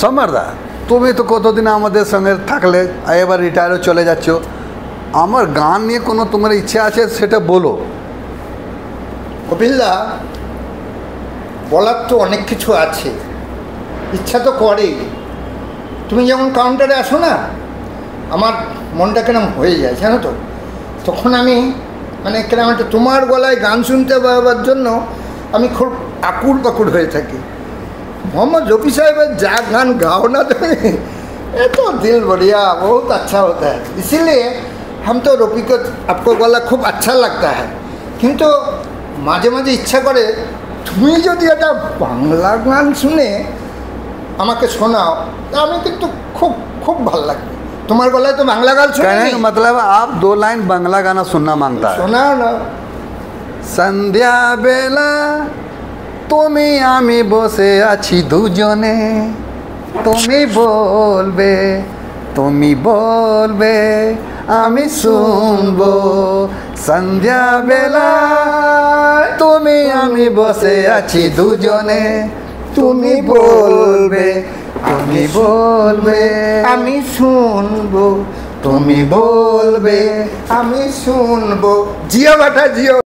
সম্রাটদা, তুমি তো কতদিন আমাদের সঙ্গে থাকলে, এবার রিটায়ারও চলে যাচ্ছ। আমার গান নিয়ে কোনো তোমার ইচ্ছা আছে সেটা বলো। কপিলদা, বলার তো অনেক কিছু আছে, ইচ্ছা তো করেই। তুমি যেমন কাউন্টারে আসো না, আমার মনটা কেরম হয়ে যায় জানো তো। তখন আমি মানে কেরম একটা তোমার গলায় গান শুনতে পাওয়ার জন্য আমি খুব আকুল পাকুল হয়ে থাকি। मोहम्मद रफ़ी साहब जा गान गाओ ना तो ये तो दिल बढ़िया बहुत अच्छा होता है। इसीलिए हम तो रफ़ी को आपको गला खूब अच्छा लगता है, किंतु माझे माझे इच्छा करे তুমি যদি একটা বাংলা গান শুনে আমাকে শোনাও তা আমি কিন্তু খুব খুব ভালো লাগবে। তোমার গলায় তো বাংলা গান कहने का मतलब आप 2 लाइन बांग्ला गाना सुनना मांगता है। শোনাও না। সন্ধ্যা বেলা তুমি আমি বসে আছি দুজনে, তুমি বলবে আমি শুনবো। সন্ধ্যা বেলা তুমি আমি বসে আছি দুজনে, তুমি বলবে আমি শুনবো, তুমি বলবে আমি শুনবো। জিও বেটা জিও।